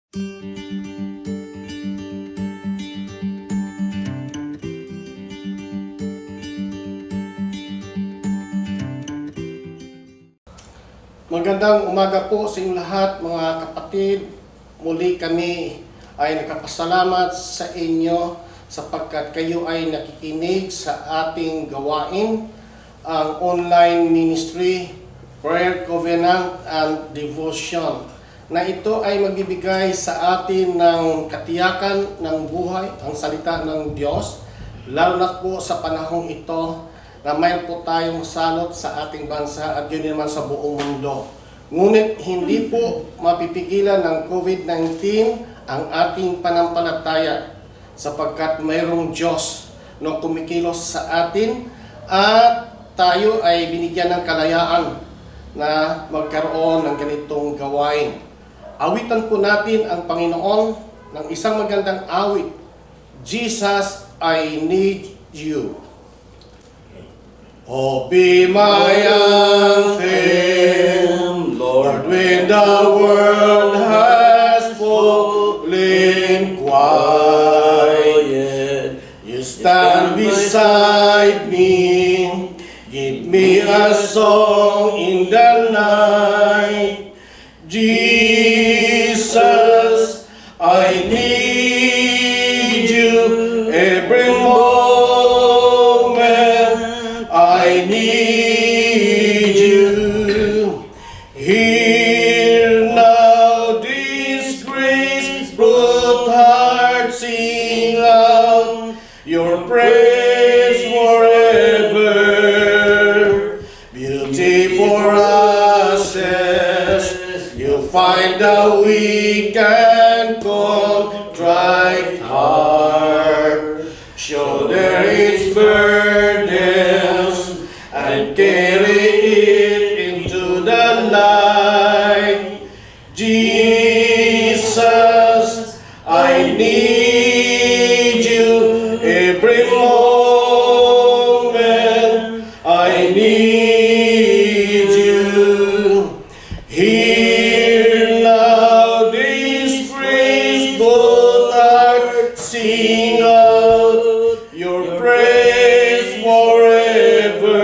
Magandang umaga po sa inyong lahat mga kapatid. Muli kami ay nakapasalamat sa inyo sapagkat kayo ay nakikinig sa ating gawain, ang online ministry, prayer covenant and devotion, na ito ay magbibigay sa atin ng katiyakan ng buhay, ang salita ng Diyos, lalo na po sa panahong ito na mayroon po tayong salot sa ating bansa at yun naman sa buong mundo. Ngunit hindi po mapipigilan ng COVID-19 ang ating panampalataya sapagkat mayroong Diyos na kumikilos sa atin at tayo ay binigyan ng kalayaan na magkaroon ng ganitong gawain. Awitan po natin ang Panginoon ng isang magandang awit, Jesus, I Need You. Oh, be my anthem, Lord, when the world has fallen quiet. You stand beside me, give me a song in the night. Jesus, I need you every moment. I need you. Hear now this grace-brought heart sing out your praise forever. Beauty for ashes, you'll find the weak and contrite heart. Shoulder its burdens and carry it into the light. Jesus, I need you every moment. I need you. Hear now this praise, both heart sing out your praise forever.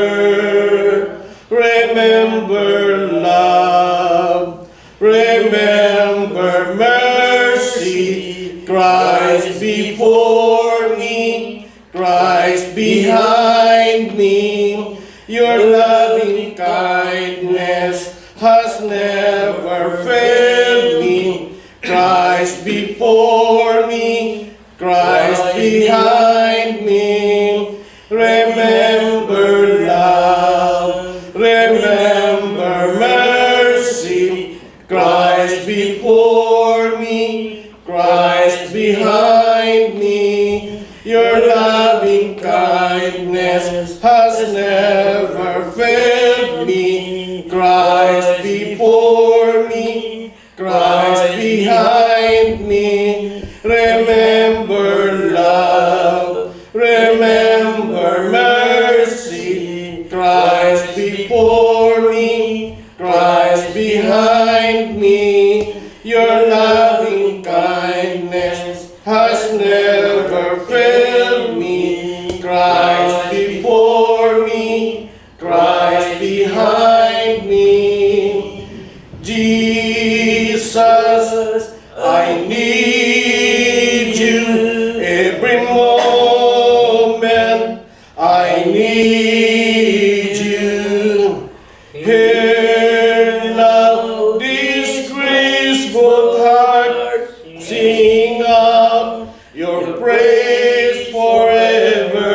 Remember love, remember mercy. Christ before me, Christ behind me. Your loving kindness has never failed me. Christ before me, Christ behind me. Remember love, remember mercy. Christ before me, Christ behind me. Your loving kindness has never failed me. Christ before me, Christ behind me. Remember love, remember mercy. Christ before me, Christ behind me. Your loving kindness has never failed me. Christ before me, Christ behind me. Jesus, I need you every moment. I need you. Hear now this graceful heart sing out your praise forever.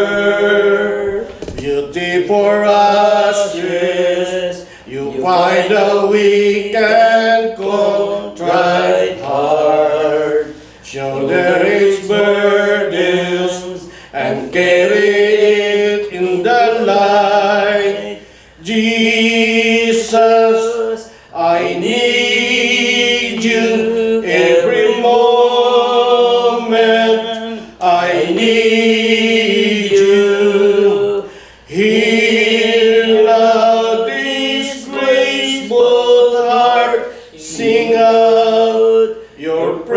Beauty for ashes, you find a weak and contrite heart. Shoulder its burdens and carry it in the light. Jesus, I need you every moment. I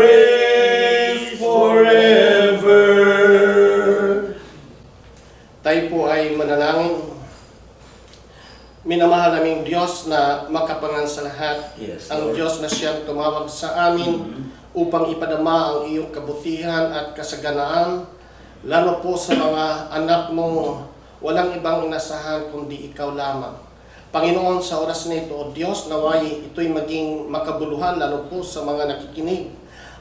praise forever. Tayo po ay manalangin. Minamahal naming Diyos na makapangan sa lahat, Yes, ang Lord. Diyos na siyang tumawag sa amin upang ipadama ang iyong kabutihan at kasaganaan, lalo po sa mga anak mong walang ibang inasahan kundi ikaw lamang. Panginoon, sa oras na ito, O Diyos, naway ito'y maging makabuluhan lalo po sa mga nakikinig,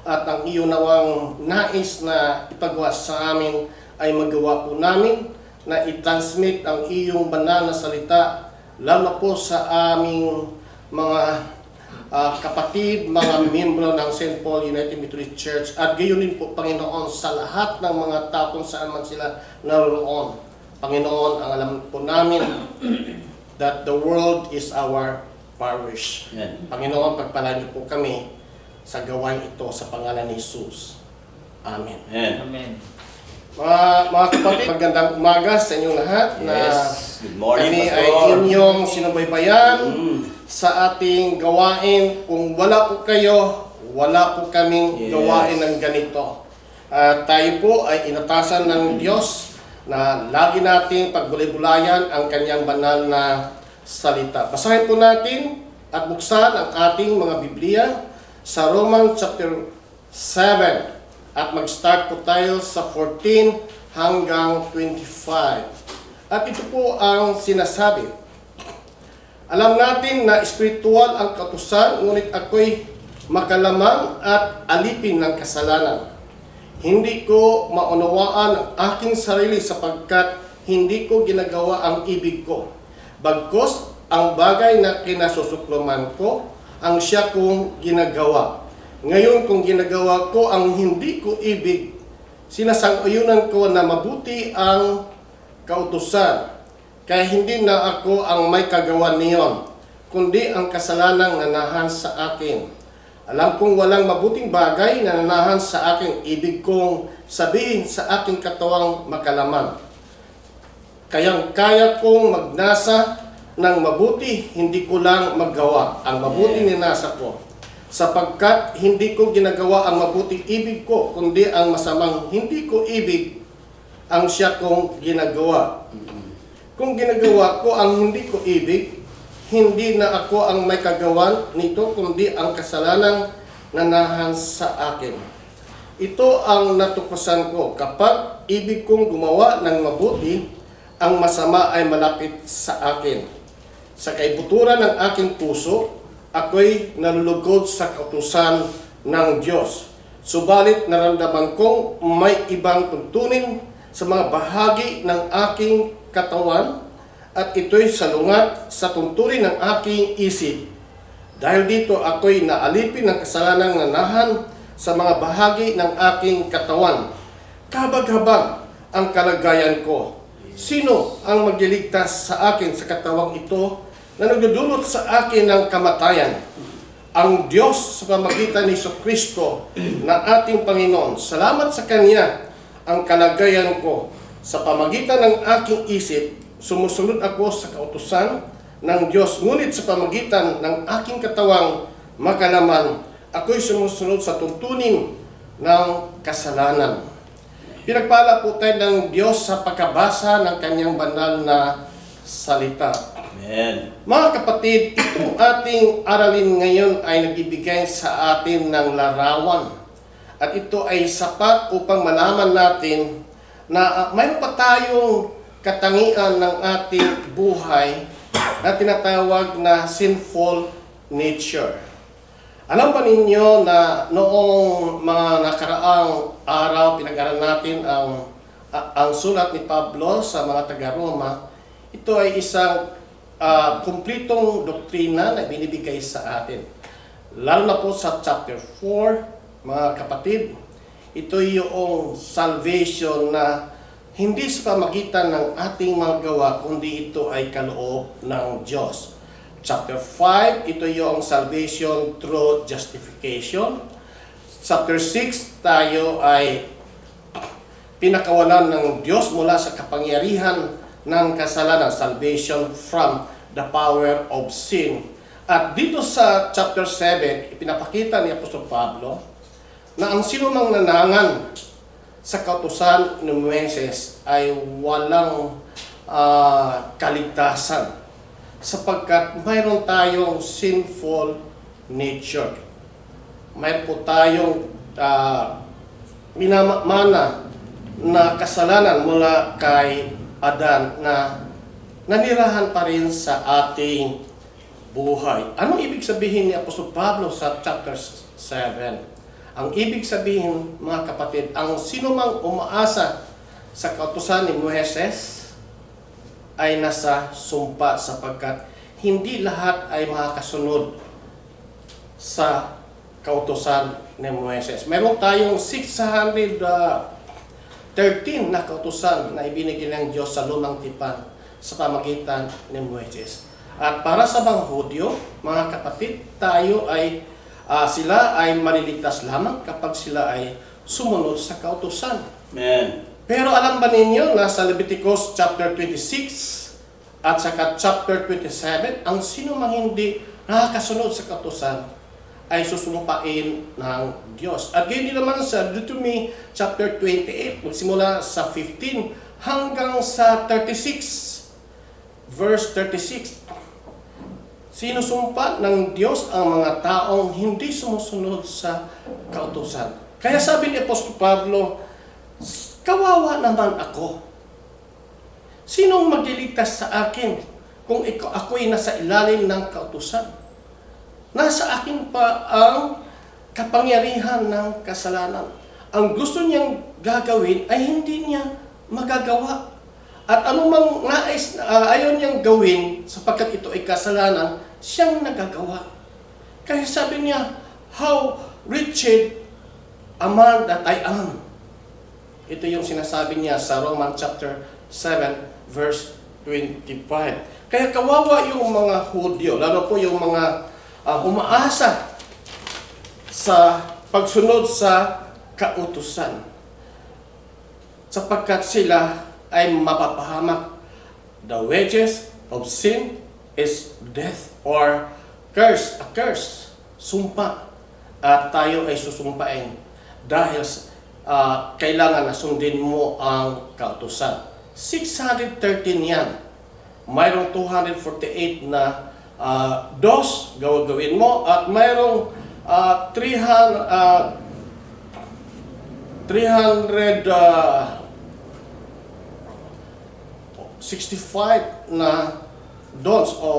at ang iyo nawang nais na ipagawa sa amin ay magawa po namin na i-transmit ang iyong banal na salita lalo po sa aming mga kapatid, mga miyembro ng St. Paul United Methodist Church, at gayon din po, Panginoon, sa lahat ng mga tao kung saan man sila naroon. Panginoon, ang alam po namin that the world is our parish. Yan. Panginoon, pagpalain niyo po kami sa gawain ito sa pangalan ni Jesus. Amen. Yan. Amen. Mga kapatid, magandang umaga sa inyong lahat. Yes. Good morning, Kami Pastor. ay inyong sinubaybayan Mm. sa ating gawain. Kung wala po kayo, wala po kaming Yes. gawain ng ganito. Tayo po ay inatasan ng Diyos na lagi nating pagbulay-bulayan ang kanyang banal na salita. Basahin po natin at buksan ang ating mga Biblia sa Romans chapter 7. At mag-start po tayo sa 14 hanggang 25. At ito po ang sinasabi. Alam natin na espiritual ang kautusan, ngunit ako'y makalamang at alipin ng kasalanan. Hindi ko maunawaan ang aking sarili sapagkat hindi ko ginagawa ang ibig ko. Bagkus, ang bagay na kinasusukluman ko, ang siya kong ginagawa. Ngayon kung ginagawa ko ang hindi ko ibig, sinasang-ayunan ko na mabuti ang kautusan. Kaya hindi na ako ang may kagawa niyon, kundi ang kasalanang nanahan sa akin. Alam kong walang mabuting bagay na nanahan sa aking ibig kong sabihin sa aking katawang makalaman. Kayang kaya kong magnasa ng mabuti, hindi ko lang magawa ang mabuting ninasa ko. Sapagkat hindi ko ginagawa ang mabuting ibig ko, kundi ang masamang hindi ko ibig ang siya kong ginagawa. Kung ginagawa ko ang hindi ko ibig, hindi na ako ang may kagawan nito, kundi ang kasalanang nanahan sa akin. Ito ang natuklasan ko. Kapag ibig kong gumawa ng mabuti, ang masama ay malapit sa akin. Sa kaibuturan ng aking puso, ako'y nalulugod sa kautusan ng Diyos. Subalit naramdaman kong may ibang tuntunin sa mga bahagi ng aking katawan, at ito'y salungat sa tuntunin ng aking isip. Dahil dito ako'y naalipin ng kasalanang nanahan sa mga bahagi ng aking katawan. Kabag-habag ang kalagayan ko. Sino ang magliligtas sa akin sa katawang ito na nagdudulot sa akin ng kamatayan? Ang Diyos sa pamagitan ni Jesucristo na ating Panginoon. Salamat sa Kanya ang kalagayan ko. Sa pamagitan ng aking isip, sumusunod ako sa kautusan ng Diyos. Ngunit sa pamagitan ng aking katawang makalaman, ako'y sumusunod sa tuntunin ng kasalanan. Pinagpala po tayo ng Diyos sa pagkabasa ng Kanyang banal na salita. Amen. Mga kapatid, itong ating aralin ngayon ay nagbibigay sa atin ng larawan. At ito ay sapat upang malaman natin na mayroon pa tayong katangian ng ating buhay na tinatawag na sinful nature. Alam ba ninyo na noong mga nakaraang araw pinag-aralan natin ang sulat ni Pablo sa mga taga-Roma? Ito ay isang kumplitong doktrina na binibigay sa atin. Lalo na po sa chapter 4, mga kapatid, ito yung salvation na hindi sa pamagitan ng ating mga gawa, kundi ito ay kaloob ng Diyos. Chapter 5, ito yung salvation through justification. Chapter 6, tayo ay pinakawalan ng Diyos mula sa kapangyarihan ng kasalanan, salvation from the power of sin. At dito sa chapter 7, ipinapakita ni Apostol Pablo na ang sinumang nanangan sa kautusan ni Moises ay walang kaligtasan sapagkat mayroon tayong sinful nature. Mayroon po tayong minamana na kasalanan mula kay Adan na nanirahan pa rin sa ating buhay. Anong ibig sabihin ni Apostol Pablo sa chapter 7? Ang ibig sabihin, mga kapatid, ang sinumang umaasa sa kautusan ni Moises ay nasa sumpa sapagkat hindi lahat ay makakasunod sa kautusan ni Moises. Meron tayong 613 na kautusan na ibinigay ng Diyos sa lumang tipan sa pamagitan ni Moises. At para sa mga Hudyo, mga kapatid, tayo ay sila ay maliligtas lamang kapag sila ay sumunod sa kautusan. Amen. Pero alam ba ninyo na sa Leviticus chapter 26 at saka chapter 27, ang sino mang hindi nakakasunod sa kautusan ay susumpain ng Diyos. At gayon din naman sa Deuteronomy chapter 28, magsimula sa 15 hanggang sa 36, verse 36. Sinusumpa ng Diyos ang mga taong hindi sumusunod sa kautusan. Kaya sabi ni Apostol Pablo, kawawa naman ako. Sinong magliligtas sa akin kung ako'y nasa ilalim ng kautusan? Nasa akin pa ang kapangyarihan ng kasalanan. Ang gusto niyang gagawin ay hindi niya magagawa. At anumang nais ayaw niyang gawin sapagkat ito ay kasalanan, siyang nagagawa. Kaya sabi niya, how wretched a man that I am. Ito yung sinasabi niya sa Romans chapter 7 verse 25. Kaya kawawa yung mga Hudyo, lalo po yung mga umaasa sa pagsunod sa kautusan. Sapagkat sila ay mapapahamak. The wages of sin is death or curse, a curse, sumpa. At tayo ay susumpain dahil kailangan na sundin mo ang kautusan. 613 yan. Mayroong 248 na dos gawin mo at mayroong 365 na don'ts o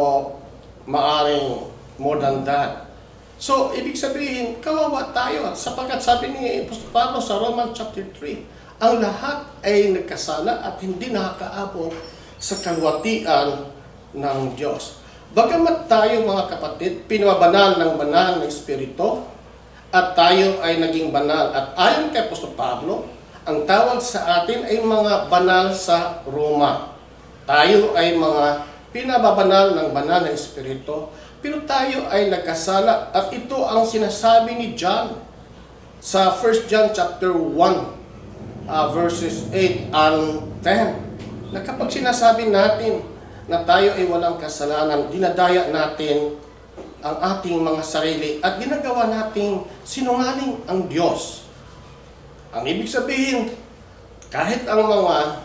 maaring more than that. So, ibig sabihin, kawawa tayo sapagkat sabi ni Apostol Pablo sa Romans chapter 3, ang lahat ay nagkasala at hindi nakakaabot sa kalwatian ng Diyos. Bagamat tayo mga kapatid, pinabanal ng banal na Espiritu at tayo ay naging banal. At ayon kay Apostol Pablo, ang tawag sa atin ay mga banal sa Roma. Tayo ay mga pinababanal ng banal na Espiritu, pero tayo ay nagkasala. At ito ang sinasabi ni John sa 1 John chapter 1, verses 8 and 10. Na kapag sinasabi natin na tayo ay walang kasalanan, dinadaya natin ang ating mga sarili at ginagawa nating sinungaling ang Diyos. Ang ibig sabihin, kahit ang mga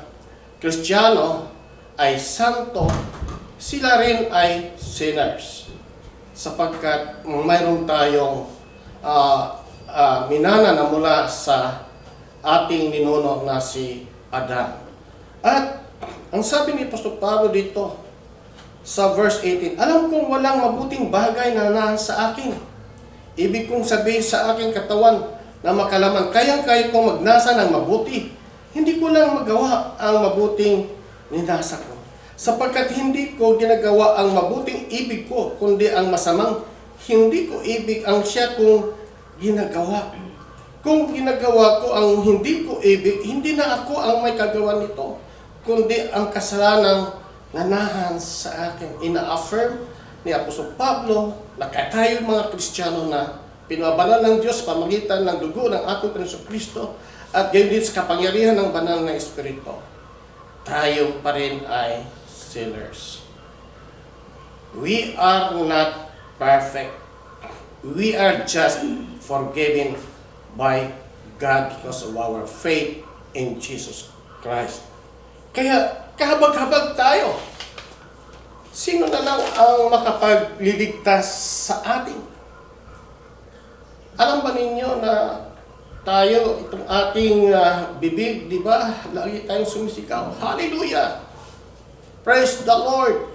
Kristiyano ay santo, sila rin ay sinners. Sapagkat mayroon tayong minana na mula sa ating ninuno na si Adan. At ang sabi ni Apostol Pablo dito sa verse 18, alam kong walang mabuting bagay na nasa akin. Ibig kong sabihin sa aking katawan na makalaman, kayang-kaya kong magnasa ng mabuti. Hindi ko lang magawa ang mabuting ninasa ko. Sapagkat hindi ko ginagawa ang mabuting ibig ko, kundi ang masamang hindi ko ibig ang siya kong ginagawa. Kung ginagawa ko ang hindi ko ibig, hindi na ako ang may kagawa nito, kundi ang kasalanang nanahan sa akin. Ina-affirm ni Apostol Pablo na tayo mga Kristiyano na pinabanal ng Diyos pamagitan ng dugo ng ating Panginoong Kristo at gayon din sa kapangyarihan ng banal na Espiritu. Tayo pa rin ay sinners. We are not perfect. We are just forgiven by God because of our faith in Jesus Christ. Kaya kahabag-habag tayo. Sino na lang ang makapagliligtas sa atin? Alam ba ninyo na tayo, itong ating bibig, di ba? Lagi tayong sumisigaw. Hallelujah! Praise the Lord!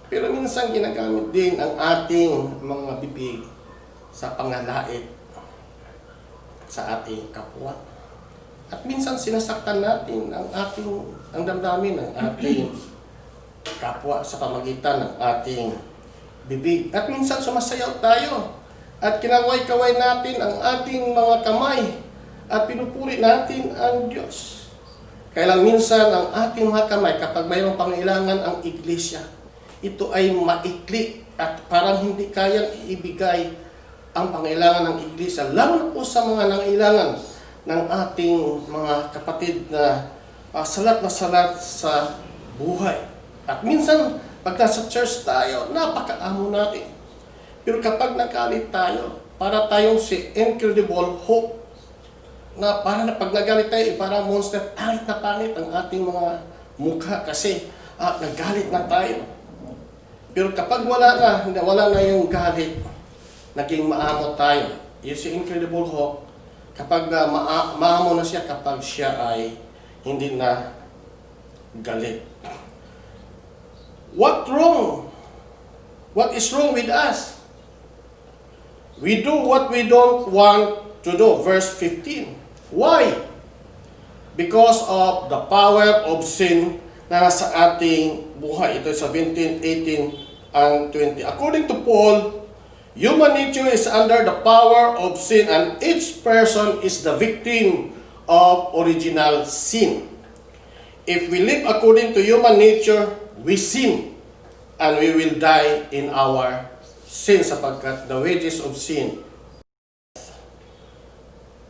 Pero minsan ginagamit din ang ating mga bibig sa pangalait sa ating kapwa. At minsan sinasaktan natin ang damdamin ng ating kapwa sa pamagitan ng ating bibig. At minsan sumasayaw tayo at kinaway-kaway natin ang ating mga kamay at pinupuri natin ang Diyos. Kaya lang minsan ang ating mga kamay kapag mayroong pangailangan ang iglesia, ito ay maikli at parang hindi kayang ibigay ang pangailangan ng iglesia, lalo na po sa mga nangailangan ng ating mga kapatid na salat sa buhay. At minsan, pag nasa church tayo, napakaamo natin. Pero kapag nagalit tayo, para tayong si Incredible Hulk, na para na pag nagalit tayo, parang monster, pangit na pangit ang ating mga mukha kasi nagalit na tayo. Pero kapag wala na yung galit, naging maamo tayo. Yung si Incredible Hulk, kapag maamo na siya kapag siya ay hindi na galit. What is wrong with us? We do what we don't want to do. Verse 15. Why? Because of the power of sin na nasa ating buhay. Ito 17, 18, and 20. According to Paul, human nature is under the power of sin and each person is the victim of original sin. If we live according to human nature, we sin and we will die in our sin sapagkat the wages of sin.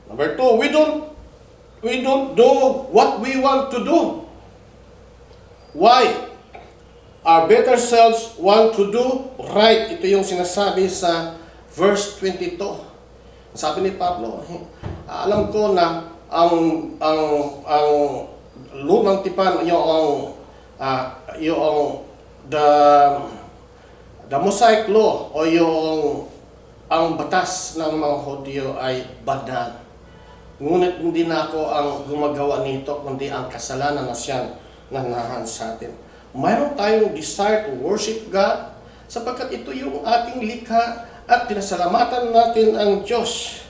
Number 2, we don't do what we want to do. Why? Our better selves want to do right. Ito yung sinasabi sa verse 22. Sabi ni Pablo, alam ko na ang lumang tipan yung the Mosaic law o ang batas ng mga Hudyo ay banal. Ngunit hindi na ako ang gumagawa nito kundi ang kasalanan na siyang nanahan sa atin. Mayroon tayong desire to worship God sapagkat ito yung ating likha at pinasalamatan natin ang Diyos.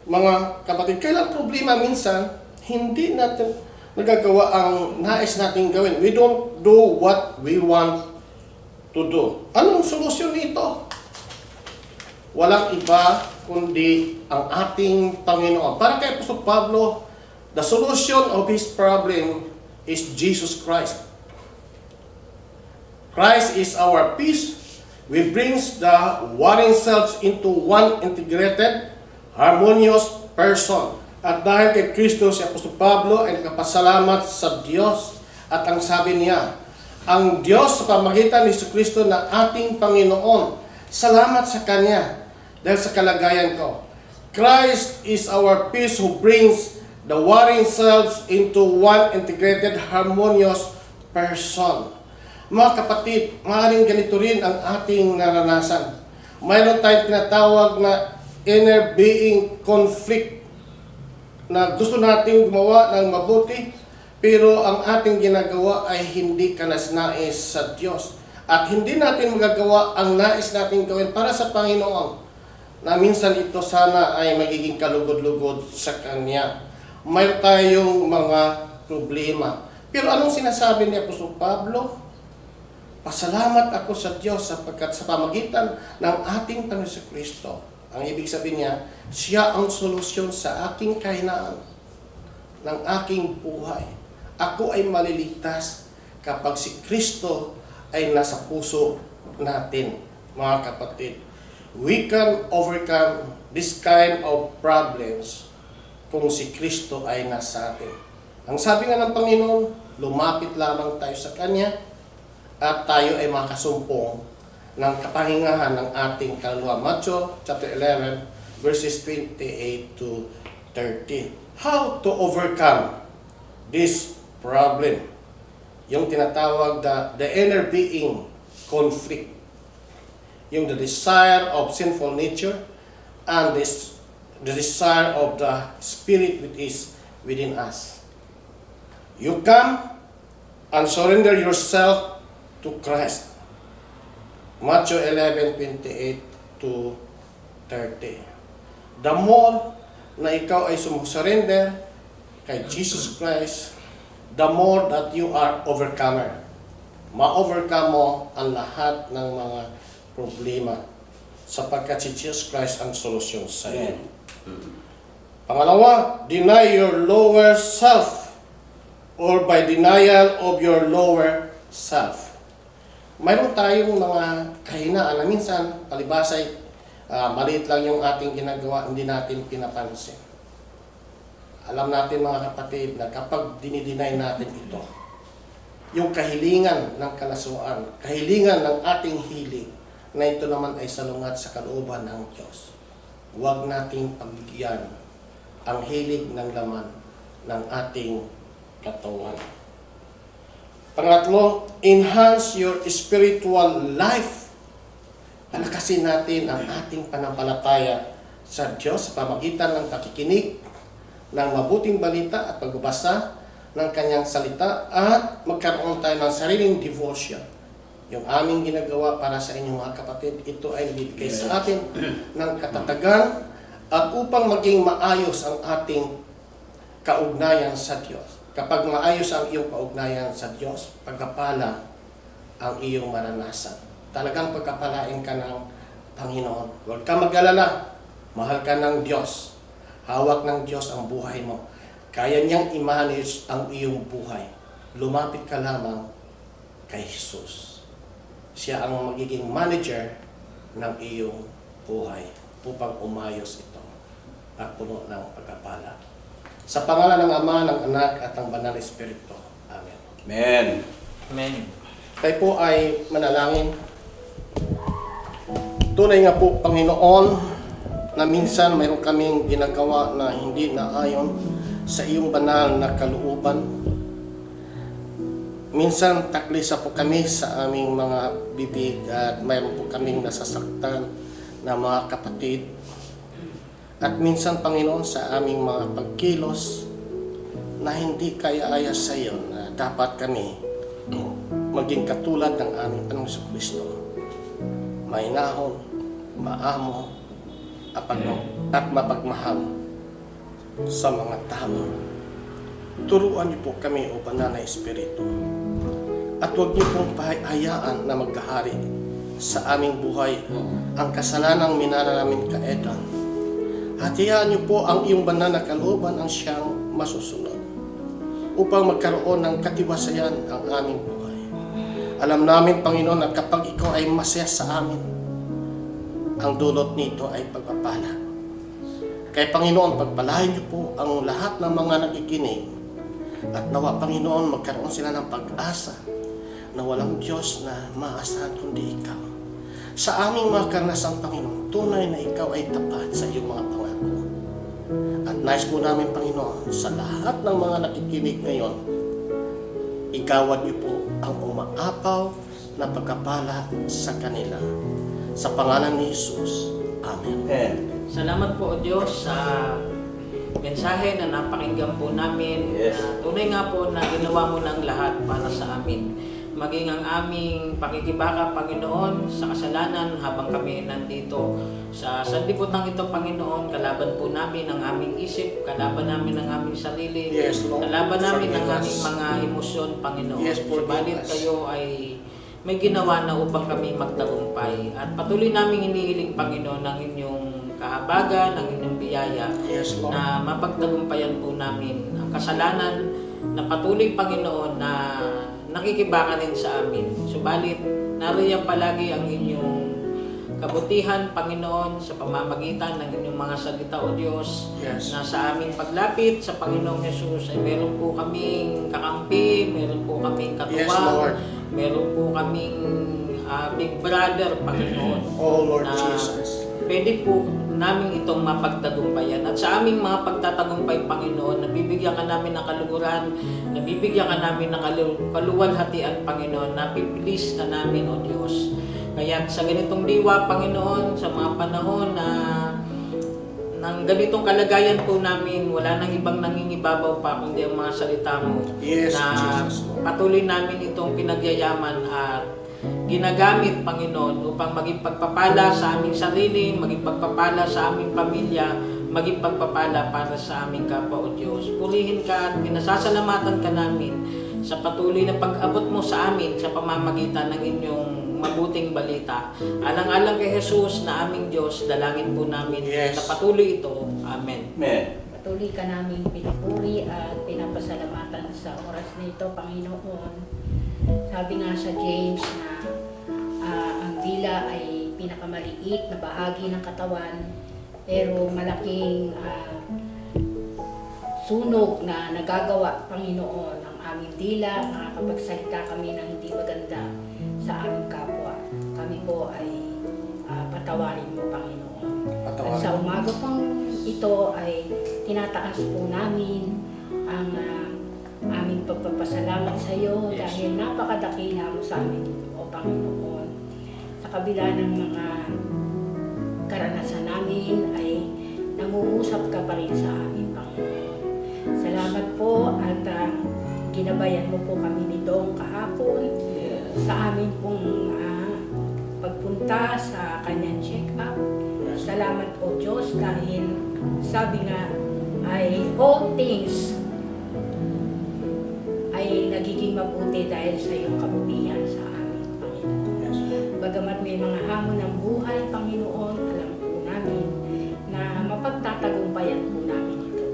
Mga kapatid, kailang problema minsan, hindi natin nagagawa ang nais nating gawin. We don't do what we want to do. Anong solusyon nito? Walang iba kundi ang ating Panginoon. Para kay Apostol Pablo, the solution of his problem is Jesus Christ. Christ is our peace. We brings the warring selves into one integrated, harmonious person. At dahil kay Kristo, si Apostol Pablo ay nakapasalamat sa Diyos. At ang sabi niya, ang Diyos sa pamagitan ni Kristo na ating Panginoon, salamat sa Kanya dahil sa kalagayan ko. Christ is our peace who brings the warring selves into one integrated, harmonious person. Mga kapatid, maaaring ganito rin ang ating naranasan. Mayroon tayong tinatawag na inner being conflict na gusto nating gumawa ng mabuti, pero ang ating ginagawa ay hindi kanas-nais sa Diyos. At hindi natin magagawa ang nais natin gawin para sa Panginoon, na minsan ito sana ay magiging kalugod-lugod sa Kanya. Mayroon tayong mga problema. Pero anong sinasabi ni Apostol Pablo? Pasalamat ako sa Diyos sapagkat sa pamagitan ng ating Panginoon Kristo. Ang ibig sabihin niya, siya ang solusyon sa aking kahinaan, ng aking buhay. Ako ay maliligtas kapag si Kristo ay nasa puso natin, mga kapatid. We can overcome this kind of problems kung si Kristo ay nasa atin. Ang sabi nga ng Panginoon, lumapit lamang tayo sa Kanya at tayo ay makasumpong ng kapahingahan ng ating kaluluwa. Matthew chapter 11, verses 28 to 30. How to overcome this problem? Yung tinatawag the inner being conflict. Yung the desire of sinful nature and the desire of the spirit which is within us. You come and surrender yourself to Christ. Matthew 11:28 to 30. The more na ikaw ay sumusurrender kay Jesus Christ, the more that you are overcomer. Ma-overcome mo ang lahat ng mga problema sapagkat si Jesus Christ ang solusyon sa iyo. Pangalawa, deny your lower self or by denial of your lower self. Mayroon tayong mga kahinaan na minsan, palibasay, maliit lang yung ating ginagawa, hindi natin pinapansin. Alam natin mga kapatid na kapag dinideny natin ito, yung kahilingan ng kalasuan, kahilingan ng ating hiling, na ito naman ay salungat sa kalooban ng Diyos. Huwag nating pagbigyan ang hilig ng laman ng ating katawan. Pangatlo, enhance your spiritual life. Palakasin natin ang ating panampalataya sa Diyos sa pamagitan ng pakikinig ng mabuting balita at pagbabasa ng kanyang salita at magkaroon tayo ng sariling devotion. Yung aming ginagawa para sa inyong mga kapatid, ito ay nabibigay sa atin ng katatagan at upang maging maayos ang ating kaugnayan sa Diyos. Kapag maayos ang iyong kaugnayan sa Diyos, pagkapala ang iyong maranasan. Talagang pagkapalain ka ng Panginoon. Huwag ka mag-alala. Mahal ka ng Diyos. Hawak ng Diyos ang buhay mo. Kaya niyang i-manage ang iyong buhay. Lumapit ka lamang kay Jesus. Siya ang magiging manager ng iyong buhay upang umayos ito at puno ng pagkapala. Sa pangalan ng Ama, ng Anak, at ng Banal na Espiritu. Amen. Amen. Amen. Tayo po ay manalangin. Tunay nga po, Panginoon, na minsan mayroon kaming ginagawa na hindi naayon sa iyong banal na kalooban. Minsan taklisa po kami sa aming mga bibig at mayroon po kaming nasasaktan na mga kapatid. At minsan, Panginoon, sa aming mga pagkilos na hindi kaya-aya sa iyo na dapat kami maging katulad ng aming Panginoong Kristo. Mainahon, maamo, at mapagmahal sa mga tao. Turuan niyo po kami, O Banal na Espiritu. At huwag niyo pong hayaan na maghahari sa aming buhay ang kasalanang minana namin kaedan. At hayaan niyo po ang iyong banal na kalooban ang siyang masusunod upang magkaroon ng katiwasayan ang aming buhay. Alam namin, Panginoon, na kapag ikaw ay masaya sa amin, ang dulot nito ay pagpapala. Kaya, Panginoon, pagpalain niyo po ang lahat ng mga nakikinig at nawa, Panginoon, magkaroon sila ng pag-asa na walang Diyos na maasahan kundi ikaw. Sa aming mga karanasan, Panginoon, tunay na ikaw ay tapat sa iyong mga pangako. At nais po namin, Panginoon, sa lahat ng mga nakikinig ngayon, igawad niyo po ang umaapaw na pagkapala sa kanila. Sa pangalan ni Jesus. Amen. Amen. Salamat po, O Diyos, sa mensahe na napakinggan po namin. Yes. Na tunay nga po na ginawa mo ng lahat para sa amin. Maging ang aming pakikibaka, Panginoon, sa kasalanan habang kami nandito sa sanlibutan ito, Panginoon. Kalaban po namin ang aming isip, kalaban namin ang aming sarili, Yes, Lord. kalaban namin ang Forgive aming us. mga emosyon, Panginoon. Yes, forgive Subalit us. kayo ay may ginawa na upang kami magtagumpay. At patuloy namin inihiling, Panginoon, ang inyong kahabagan, ang inyong biyaya, Yes, Lord. na mapagtagumpayan po namin ang kasalanan na patuloy, Panginoon, na nakikibaka din sa amin. Subalit, nariyan palagi ang inyong kabutihan, Panginoon, sa pamamagitan ng inyong mga salita, O Diyos, Yes. na sa aming paglapit sa Panginoong Yesus ay meron po kaming kakampi, meron po kaming Yes, katuwang, Lord. meron po kaming big brother, Panginoon, Oh, Lord na Jesus. pwede po namin itong mapagtagumpayan. At sa aming mga pagtatagumpay, Panginoon, nabibigyan ka namin ng kaluguran, nabibigyan ka namin ng kaluwalhatian, Panginoon, napipilis ka namin, O Diyos. Kaya sa ganitong diwa, Panginoon, sa mga panahon na ng ganitong kalagayan po namin, wala nang ibang nangingibabaw pa kundi ang mga salita mo. Yes, Na Jesus. patuloy namin itong pinagyayaman at ginagamit, Panginoon, upang maging pagpapala sa aming sarili, maging pagpapala sa aming pamilya, maging pagpapala para sa aming kapwa, O Diyos. Pulihin ka at pinasasalamatan ka namin sa patuloy na pag-abot mo sa amin sa pamamagitan ng inyong mabuting balita. Alang-alang kay Jesus na aming Diyos, dalangin po namin Yes. na patuloy ito. Amen. Amen. Patuloy ka namin pinupuri at pinapasalamatan sa oras na ito, Panginoon. Sabi nga sa James na ang dila ay pinakamaliit na bahagi ng katawan, pero malaking sunog na nagagawa, Panginoon, ang aming dila. Nakakapagsalita kami ng hindi maganda sa aming kapwa. Kami po ay patawarin mo, Panginoon. At sa umaga pang ito ay tinataas po namin ang aming pagpapasalamat sa iyo dahil napakadakila mo sa amin, O Panginoon. Sa kabila ng mga karanasan namin ay nangungusap ka pa rin sa amin, Panginoon. Salamat po at ginabayan mo po kami nitong kahapon sa amin pong pagpunta sa kanyang check-up. Salamat po, Diyos, dahil sabi nga ay all things ay nagiging mabuti dahil sa iyong kabutihan sa amin, Panginoon. Bagamat may mga hamon ng buhay, Panginoon, alam po namin na mapagtatagumpayan po namin ito.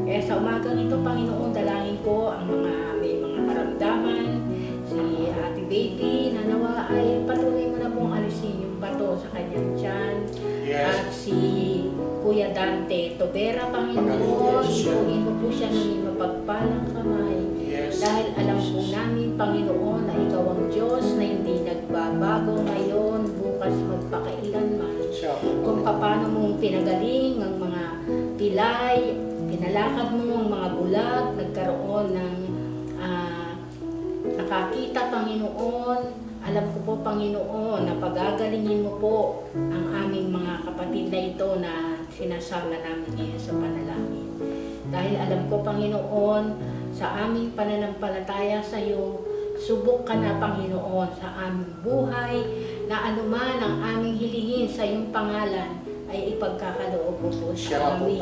Kaya sa umagang ito, Panginoon, dalangin ko ang may mga karamdaman, si Ate Baby, na nawa ay patuloy mo na pong alisin yung bato sa kanyang tiyan. Yes. At si Kuya Dante Tobera, Panginoon, ibuhin mo po siya ng may mapagpalang kamay. Yes. Dahil alam po namin, Panginoon, na ikaw ang Diyos na hindi nagbabago ngayon, bukas magpakailanman. Kung paano mong pinagaling ang mga pilay, pinalakad mo ang mga bulag, nagkaroon ng nakakita, Panginoon. Alam ko po, Panginoon, na pagagalingin mo po ang aming mga kapatid na ito na sinasama namin ngayon sa panalangin. Dahil alam ko, Panginoon, sa aming pananampalataya sa iyo, subok ka na, Panginoon, sa aming buhay, na anuman ang aming hilingin sa iyong pangalan ay ipagkakaloob mo po sa amin.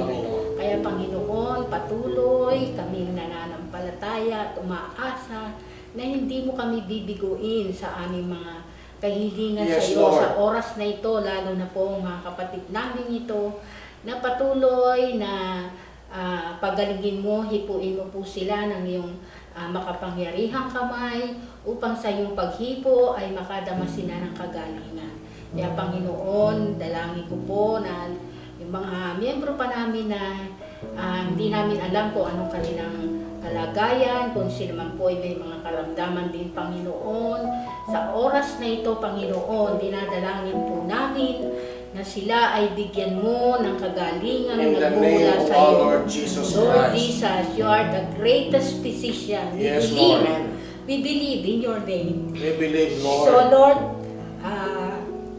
Kaya, Panginoon, patuloy kaming nananampalataya at umaasa na hindi mo kami bibiguin sa aming mga kahilingan sa iyo sa oras na ito, lalo na po mga kapatid namin ito, na patuloy na pagalingin mo, hipuin mo po sila ng iyong makapangyarihang kamay upang sa iyong paghipo ay makadama sila ng kagalingan. Kaya Panginoon, dalangin ko po na yung mga miyembro pa namin na hindi namin alam kung anong kanilang kalagayan, kung sila man po ay may mga karamdaman din, Panginoon. Sa oras na ito, Panginoon, dinadalangin po namin na sila ay bigyan mo ng kagalingan In the na name mula of sa our iyo. Lord Jesus Lord Christ. Jesus, you are the greatest physician. Yes, Lord. We believe in your name. We believe, Lord. So Lord,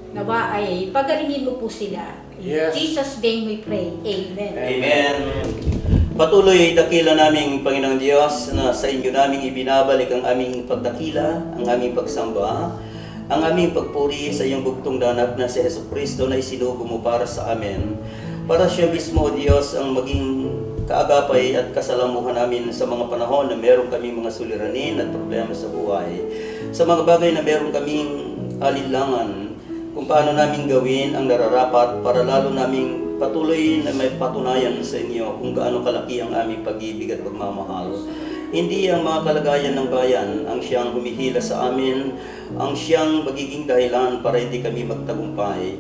nawa ay pagalingin mo po sila. In Yes. Jesus' name we pray. Amen. Amen. Patuloy dakila naming Panginoong Diyos na sa inyo naming ibinabalik ang aming pagdakila, ang aming pagsamba, ang aming pagpuri sa iyong bugtong danak na si Jesucristo na isinugo mo para sa amin. Para siya mismo, O Diyos, ang maging kaagapay at kasalamuhan namin sa mga panahon na meron kaming mga suliranin at problema sa buhay. Sa mga bagay na meron kaming alinlangan, kung paano namin gawin ang nararapat para lalo naming patuloy na may patunayan sa inyo kung gaano kalaki ang aming pag-ibig at pagmamahal. Hindi ang mga kalagayan ng bayan ang siyang humihila sa amin, ang siyang magiging dahilan para hindi kami magtagumpay.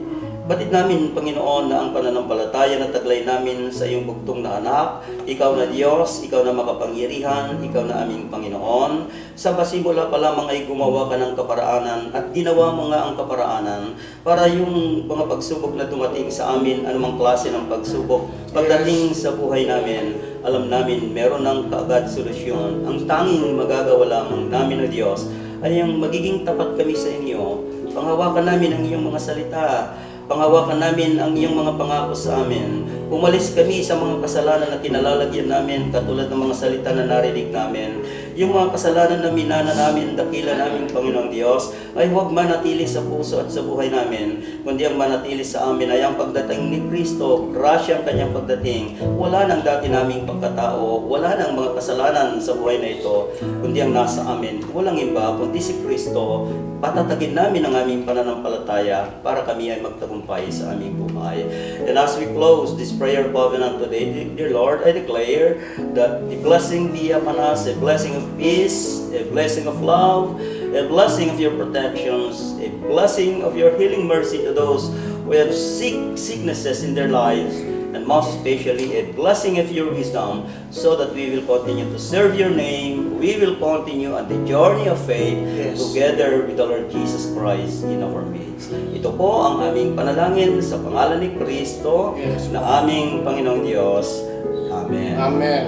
Batid namin, Panginoon, na ang pananampalataya na taglay namin sa iyong bugtong na anak, ikaw na Diyos, ikaw na makapangyarihan, ikaw na aming Panginoon. Sa pasimula pa lamang ay gumawa ka ng kaparaanan at ginawa mo nga ang kaparaanan para yung mga pagsubok na dumating sa amin, anumang klase ng pagsubok, pagdating sa buhay namin, alam namin meron ng kaagad solusyon. Ang tanging magagawa lamang namin o Diyos ay ang magiging tapat kami sa inyo. Panghawakan namin ang iyong mga salita. Panghawakan namin ang iyong mga pangako sa amin. Umalis kami sa mga kasalanan na kinalalagyan namin, katulad ng mga salita na narinig namin. Yung mga kasalanan na minana namin, dakila namin, Panginoong Diyos, ay huwag manatili sa puso at sa buhay namin, kundi ang manatili sa amin ay ang pagdating ni Kristo, grasya ang kanyang pagdating. Wala nang dati naming pagkatao, wala nang mga kasalanan sa buhay na ito, kundi ang nasa amin. Walang iba, kundi si Kristo. Patatagin namin ang aming pananampalataya para kami ay magtagumpay sa aming buhay. And as we close this prayer covenant today, dear Lord, I declare that the blessing be upon us, a blessing of peace, a blessing of love, a blessing of your protections, a blessing of your healing mercy to those who have sicknesses in their lives, and most especially a blessing of your wisdom, so that we will continue to serve your name, we will continue on the journey of faith together with the Lord Jesus Christ in our midst. Ito po ang aming panalangin sa pangalan ni Kristo na aming Panginoong Diyos. Amen. Amen.